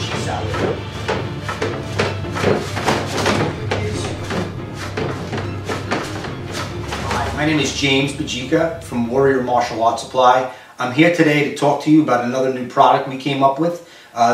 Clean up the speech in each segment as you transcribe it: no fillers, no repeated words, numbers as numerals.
she's out. My name is James Bajika from Warrior Martial Arts Supply. I'm here today to talk to you about another new product we came up with.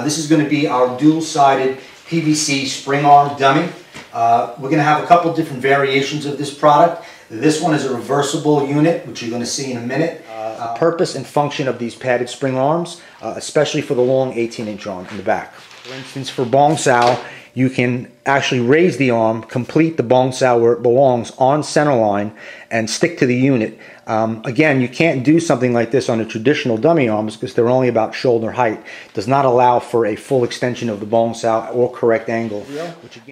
This is going to be our dual-sided PVC spring arm dummy. We're going to have a couple different variations of this product. This one is a reversible unit, which you're going to see in a minute. The purpose and function of these padded spring arms, especially for the long 18-inch arm in the back. For instance, for Bong Sao, you can actually raise the arm, complete the Bong Sao where it belongs on center line, and stick to the unit. Again, you can't do something like this on the traditional dummy arms because they're only about shoulder height. It does not allow for a full extension of the Bong Sao or correct angle.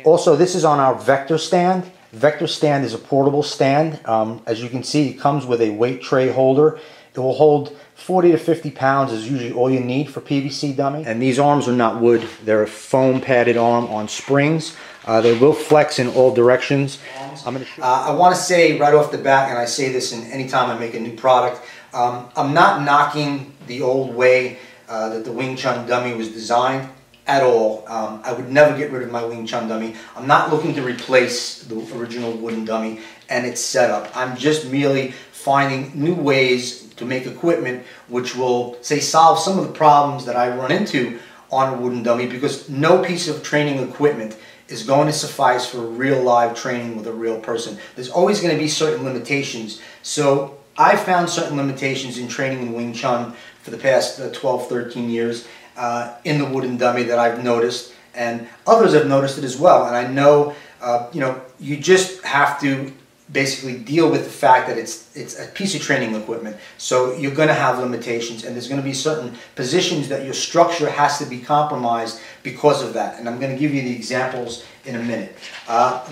Also, this is on our Vector stand. Vector stand is a portable stand. As you can see, it comes with a weight tray holder. It will hold 40 to 50 pounds is usually all you need for PVC dummy. And these arms are not wood. They're a foam padded arm on springs. They will flex in all directions. I want to say right off the bat, and I say this in any time I make a new product, I'm not knocking the old way that the Wing Chun dummy was designed at all. I would never get rid of my Wing Chun dummy. I'm not looking to replace the original wooden dummy and its setup. I'm just merely finding new ways to make equipment which will, say, solve some of the problems that I run into on a wooden dummy, because no piece of training equipment is going to suffice for real live training with a real person. There's always going to be certain limitations. So I found certain limitations in training in Wing Chun for the past 12, 13 years in the wooden dummy that I've noticed, and others have noticed it as well. And I know, you just have to basically deal with the fact that it's a piece of training equipment. So you're going to have limitations, and there's going to be certain positions that your structure has to be compromised because of that. And I'm going to give you the examples in a minute.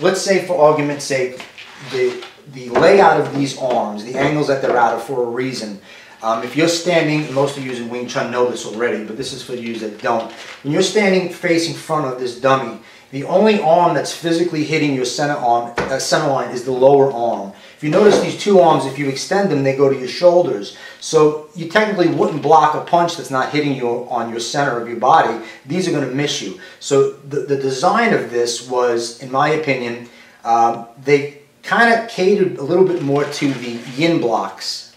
Let's say, for argument's sake, the layout of these arms, the angles that they're at are for a reason. If you're standing, most of you in Wing Chun know this already, but this is for you that don't. When you're standing facing front of this dummy, the only arm that's physically hitting your center line is the lower arm. If you notice these two arms, if you extend them, they go to your shoulders. So you technically wouldn't block a punch that's not hitting you on your center of your body. These are going to miss you. So the design of this was, in my opinion, they kind of catered a little bit more to the yin blocks.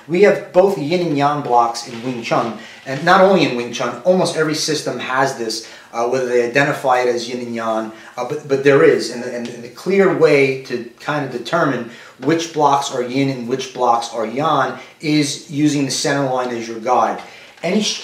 We have both yin and yang blocks in Wing Chun, and not only in Wing Chun, almost every system has this, whether they identify it as yin and yang, but there is, and the clear way to kind of determine which blocks are yin and which blocks are yang is using the center line as your guide.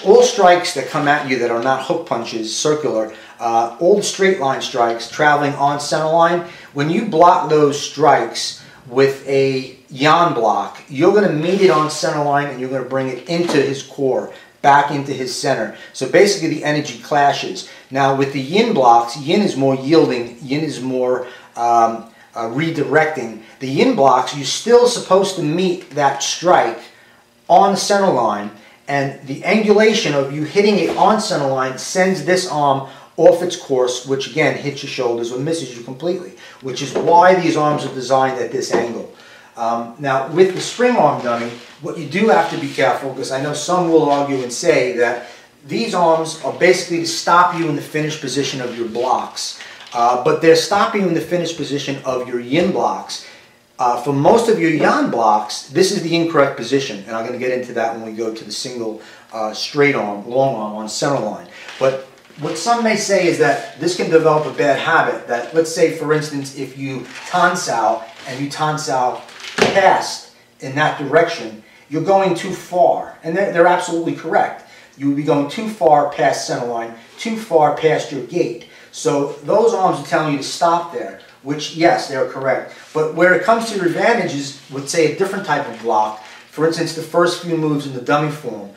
All strikes that come at you that are not hook punches, circular, all the straight line strikes traveling on center line, when you block those strikes with a yan block, you're going to meet it on center line and you're going to bring it into his core, back into his center. So basically the energy clashes. Now with the yin blocks, yin is more yielding, yin is more redirecting. The yin blocks, you're still supposed to meet that strike on the center line, and the angulation of you hitting it on center line sends this arm off its course, which again hits your shoulders or misses you completely, which is why these arms are designed at this angle. Now with the spring arm dummy, what you do have to be careful, because I know some will argue and say that these arms are basically to stop you in the finished position of your blocks, but they're stopping you in the finished position of your yin blocks. For most of your yang blocks, this is the incorrect position, and I'm going to get into that when we go to the single straight arm, long arm on center line. But what some may say is that this can develop a bad habit, that let's say, for instance, if you tan sao and you tan sao past in that direction, you're going too far. And they're absolutely correct. You would be going too far past center line, too far past your gate. So those arms are telling you to stop there, which, yes, they're correct. But where it comes to your advantages with, say, a different type of block, for instance, the first few moves in the dummy form,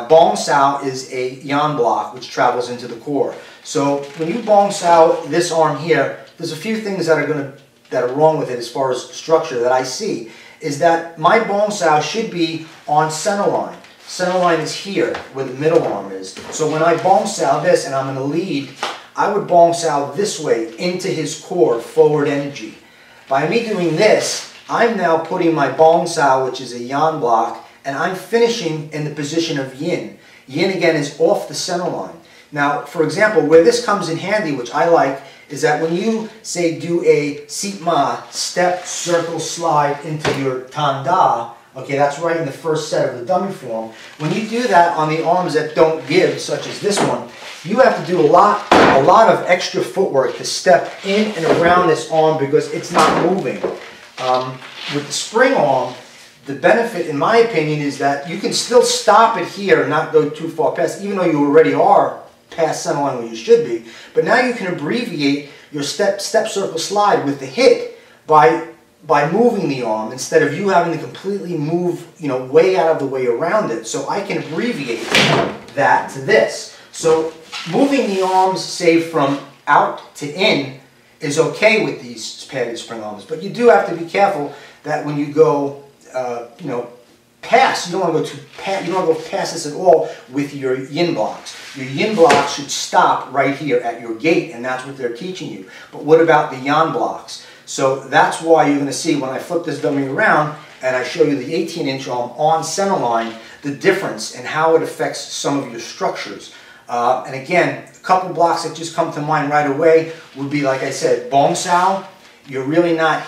Bong Sao is a yan block which travels into the core. So when you Bong Sao this arm here, there's a few things that are wrong with it as far as structure that I see, is that my Bong Sao should be on center line. Center line is here, where the middle arm is. So when I Bong Sao this and I'm in the lead, I would Bong Sao this way into his core, forward energy. By me doing this, I'm now putting my Bong Sao, which is a yan block, and I'm finishing in the position of yin. Yin again is off the center line. Now, for example, where this comes in handy, which I like, is that when you, say, do a seat ma, step, circle, slide into your tanda, okay, that's right in the first set of the dummy form. When you do that on the arms that don't give, such as this one, you have to do a lot of extra footwork to step in and around this arm because it's not moving. With the spring arm, the benefit, in my opinion, is that you can still stop it here and not go too far past, even though you already are past center line where you should be. But now you can abbreviate your step, circle, slide with the hit by moving the arm instead of you having to completely move, way out of the way around it. So I can abbreviate that to this. So moving the arms, say, from out to in is okay with these padded spring arms, but you do have to be careful that when you go, past, you don't want to go you don't want to go past this at all with your yin blocks. Your yin blocks should stop right here at your gate, and that's what they're teaching you. But what about the yan blocks? So that's why you're going to see when I flip this dummy around and I show you the 18-inch arm on center line, the difference and how it affects some of your structures. And again, a couple blocks that just come to mind right away would be, like I said, bong sao. You're really not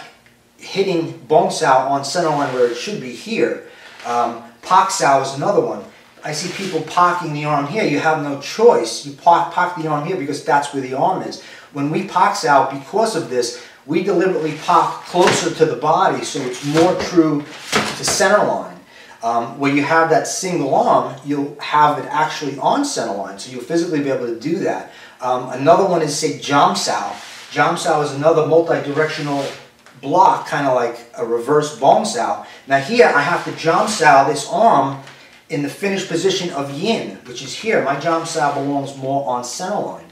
hitting bong sao on center line where it should be here. Pak sao is another one. I see people pocking the arm here. You have no choice. You pock the arm here because that's where the arm is. When we pak sao, because of this, we deliberately pock closer to the body so it's more true to center line. Where you have that single arm, you'll have it actually on center line, so you'll physically be able to do that. Another one is, say, jam sao. Jam sao is another multi-directional block, kind of like a reverse bong sao. Now here, I have to jam sao this arm in the finished position of yin, which is here. My jam sao belongs more on center line.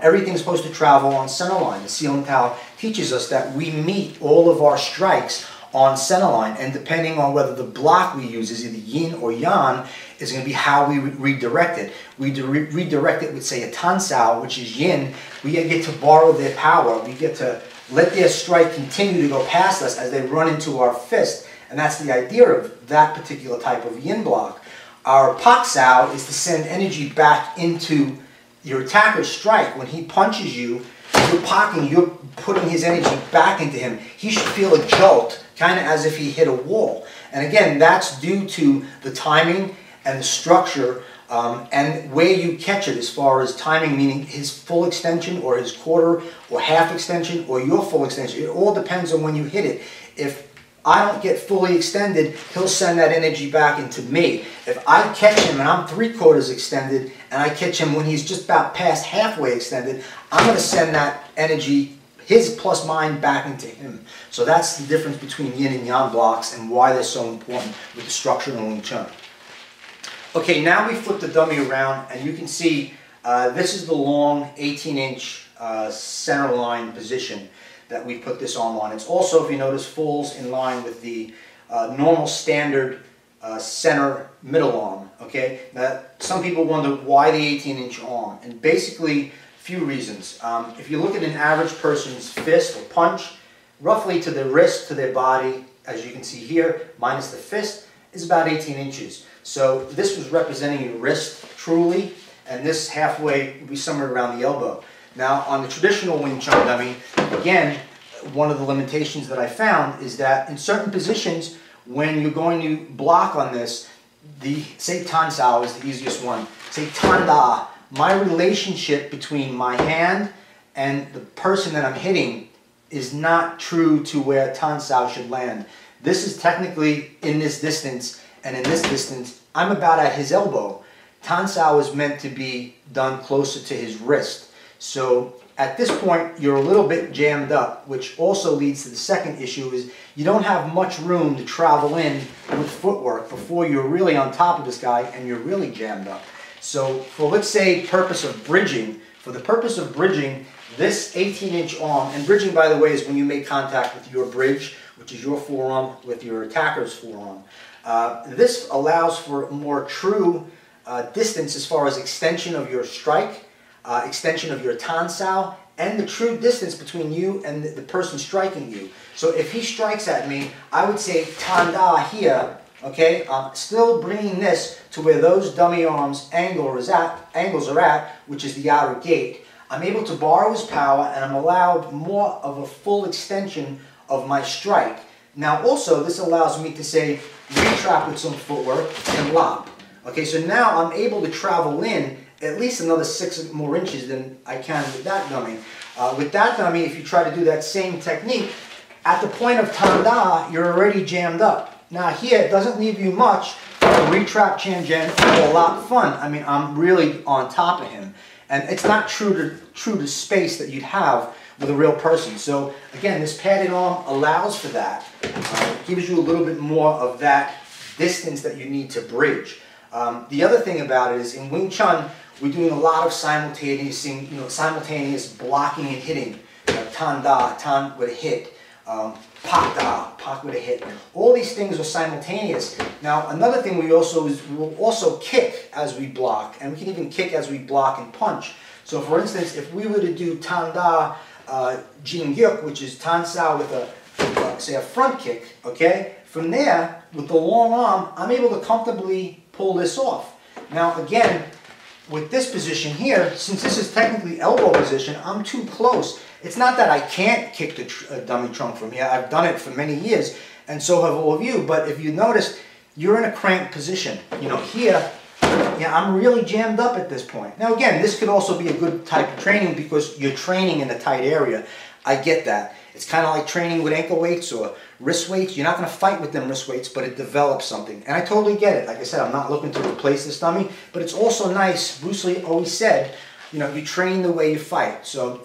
Everything's supposed to travel on center line. The Sealing Tao teaches us that we meet all of our strikes on center line, and depending on whether the block we use is either yin or yang, is going to be how we redirect it. We redirect it with, say, a tan sao, which is yin. We get to borrow their power. We get to let their strike continue to go past us as they run into our fist, and that's the idea of that particular type of yin block. Our pak sao is to send energy back into your attacker's strike. When he punches you, you're pocking, you're putting his energy back into him. He should feel a jolt, kind of as if he hit a wall. And again, that's due to the timing and the structure and where you catch it, as far as timing, meaning his full extension or his quarter or half extension or your full extension. It all depends on when you hit it. If I don't get fully extended, he'll send that energy back into me. If I catch him and I'm 3/4 extended and I catch him when he's just about past halfway extended, I'm going to send that energy, his plus mine, back into him. So that's the difference between yin and yang blocks and why they're so important with the structure in Wing Chun. Okay, now we flip the dummy around and you can see this is the long 18-inch center line position that we put this arm on. It's also, if you notice, falls in line with the normal standard center middle arm. Okay, now some people wonder why the 18-inch arm, and basically a few reasons. If you look at an average person's fist or punch, roughly to the wrist to their body, as you can see here, minus the fist, is about 18 inches. So this was representing your wrist truly, and this halfway would be somewhere around the elbow. Now, on the traditional Wing Chun dummy, again, one of the limitations that I found is that in certain positions, when you're going to block on this, say Tan Sao is the easiest one. Say Tan Da, my relationship between my hand and the person that I'm hitting is not true to where Tan Sao should land. This is technically in this distance, and in this distance, I'm about at his elbow. Tan Sao is meant to be done closer to his wrist. So at this point, you're a little bit jammed up, which also leads to the second issue, is you don't have much room to travel in with footwork before you're really on top of this guy and you're really jammed up. So for, let's say, purpose of bridging, for the purpose of bridging, this 18-inch arm, and bridging, by the way, is when you make contact with your bridge, which is your forearm, with your attacker's forearm. This allows for more true distance as far as extension of your strike, extension of your Tan Sao, and the true distance between you and the person striking you. So if he strikes at me, I would say Tan Da here, Okay, I'm still bringing this to where those dummy arms angles are at, which is the outer gate. I'm able to borrow his power, and I'm allowed more of a full extension of my strike. Now also, this allows me to say retrap with some footwork and lop. Okay, so now I'm able to travel in at least another 6 more inches than I can with that dummy. With that dummy, if you try to do that same technique, at the point of tanda, you're already jammed up. Now here, it doesn't leave you much for a retrap Chan-Gen or a lot of fun. I mean, I'm really on top of him. And it's not true to space that you'd have with a real person. So again, this padded arm allows for that. It gives you a little bit more of that distance that you need to bridge. The other thing about it is in Wing Chun, we're doing a lot of simultaneous blocking and hitting. Tanda, tan with a hit. Pak da, pak with a hit. All these things are simultaneous. Now, another thing we also is we'll also kick as we block, and we can even kick as we block and punch. So, for instance, if we were to do tanda jin gyuk, which is tan sao with say a front kick, okay? From there, with the long arm, I'm able to comfortably pull this off. Now, again, with this position here, since this is technically elbow position, I'm too close. It's not that I can't kick the dummy trunk from here. I've done it for many years, and so have all of you. But if you notice, you're in a cramped position. You know, here, yeah, I'm really jammed up at this point. Now, again, this could also be a good type of training because you're training in a tight area. I get that. It's kind of like training with ankle weights or wrist weights. You're not going to fight with them wrist weights, but it develops something. And I totally get it. Like I said, I'm not looking to replace this dummy, but it's also nice. Bruce Lee always said, you know, you train the way you fight. So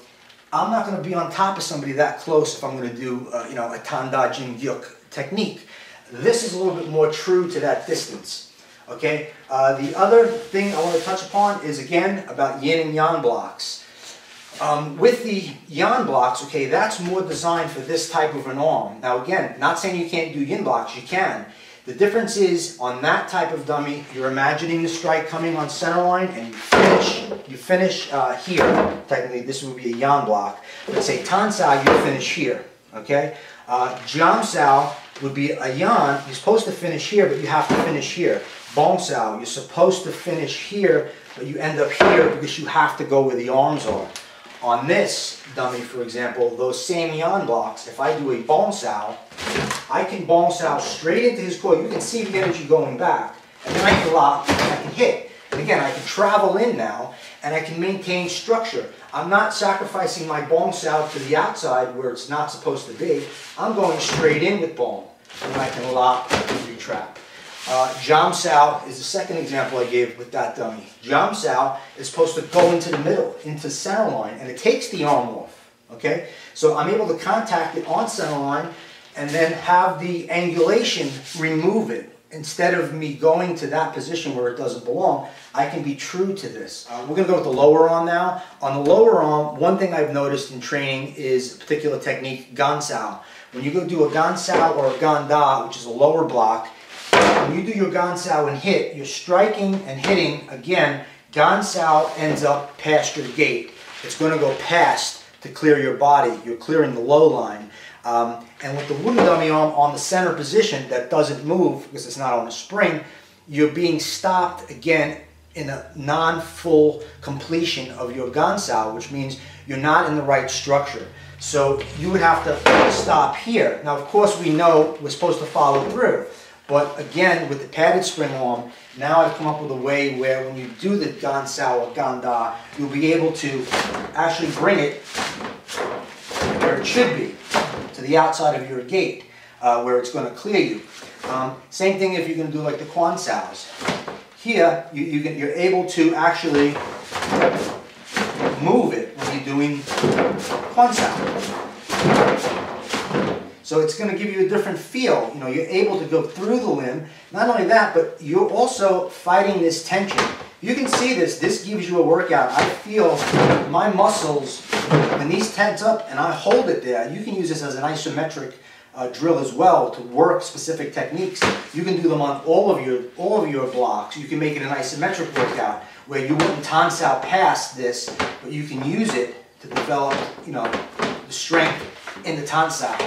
I'm not going to be on top of somebody that close if I'm going to do, you know, a tanda jin gyuk technique. This is a little bit more true to that distance. Okay. The other thing I want to touch upon is again about yin and yang blocks. With the yan blocks, okay, that's more designed for this type of an arm. Now again, not saying you can't do yin blocks, you can. The difference is on that type of dummy, you're imagining the strike coming on center line and you finish here. Technically, this would be a yan block. Let's say tan sao, you finish here, okay? Jam sao would be a yan, you're supposed to finish here, but you have to finish here. Bong sao, you're supposed to finish here, but you end up here because you have to go where the arms are. On this dummy, for example, those same yan blocks, if I do a bong sao, I can bong sao straight into his core. You can see the energy going back. And then I can lock, and I can hit. And again, I can travel in now, and I can maintain structure. I'm not sacrificing my bong sao to the outside where it's not supposed to be. I'm going straight in with bong. And I can lock and retrap. Jam sao is the second example I gave with that dummy. Jam sao is supposed to go into the middle, into center line, and it takes the arm off. Okay? So I'm able to contact it on center line and then have the angulation remove it. Instead of me going to that position where it doesn't belong, I can be true to this. We're going to go with the lower arm now. On the lower arm, one thing I've noticed in training is a particular technique, gan sao. When you go do a gan sao or a gan da, which is a lower block, when you do your gan sao and hit, you're striking and hitting, again, gan sao ends up past your gate. It's going to go past to clear your body. You're clearing the low line. And with the wooden dummy arm on the center position that doesn't move because it's not on a spring, you're being stopped again in a non-full completion of your gan sao, which means you're not in the right structure. So you would have to stop here. Now, of course, we know we're supposed to follow through. But again, with the padded spring arm, now I've come up with a way where when you do the gan sao or gan da, you'll be able to actually bring it where it should be, to the outside of your gate, where it's going to clear you. Same thing if you're going to do like the quan saos. Here, you're able to actually move it when you're doing quan sao. So it's going to give you a different feel. You know, you're able to go through the limb. Not only that, but you're also fighting this tension. You can see this. This gives you a workout. I feel my muscles, when these tense up and I hold it there, you can use this as an isometric drill as well to work specific techniques. You can do them on all of your blocks. You can make it an isometric workout where you wouldn't tan sao past this, but you can use it to develop, you know, the strength in the tan sao.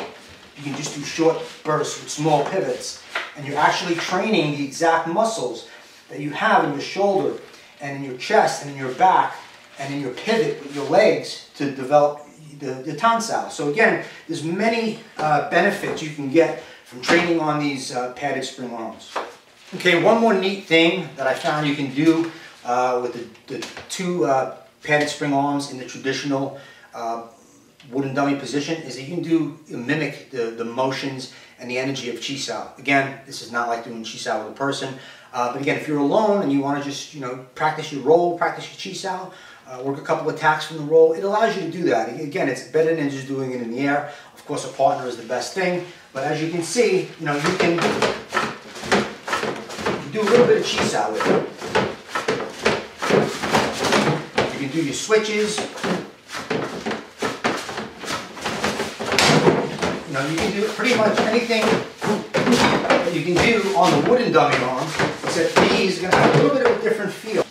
You can just do short bursts with small pivots and you're actually training the exact muscles that you have in your shoulder and in your chest and in your back and in your pivot with your legs to develop the tensile. So again, there's many benefits you can get from training on these padded spring arms. Okay, one more neat thing that I found you can do with the two padded spring arms in the traditional wooden dummy position is that you can mimic the motions and the energy of Chi-Sao. Again, this is not like doing Chi-Sao with a person, but again, if you're alone and you want to just practice your roll, practice your Chi-Sao, work a couple of attacks from the roll, it allows you to do that. Again, it's better than just doing it in the air. Of course, a partner is the best thing, but as you can see, you can do a little bit of Chi-Sao with it. You can do your switches. You can do pretty much anything that you can do on the wooden dummy arm, except these are going to have a little bit of a different feel.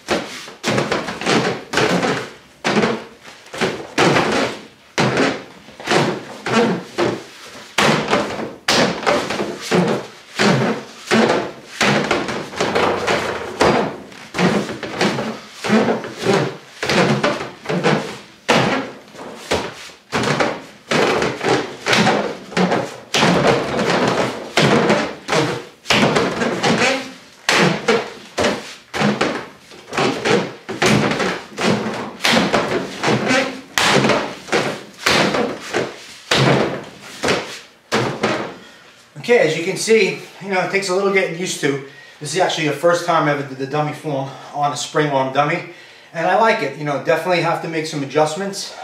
Okay, as you can see, it takes a little getting used to. This is actually the first time I ever did the dummy form on a spring arm dummy, and I like it. Definitely have to make some adjustments.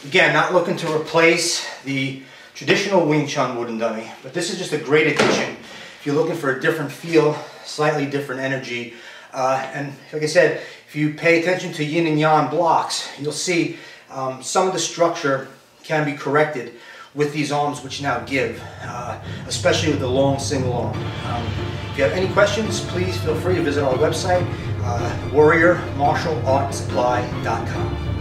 Again, not looking to replace the traditional Wing Chun wooden dummy, but this is just a great addition. If you're looking for a different feel, slightly different energy, and like I said, if you pay attention to yin and yang blocks, you'll see some of the structure can be corrected with these arms which now give, especially with the long single arm. If you have any questions, please feel free to visit our website, warriormartialartsupply.com.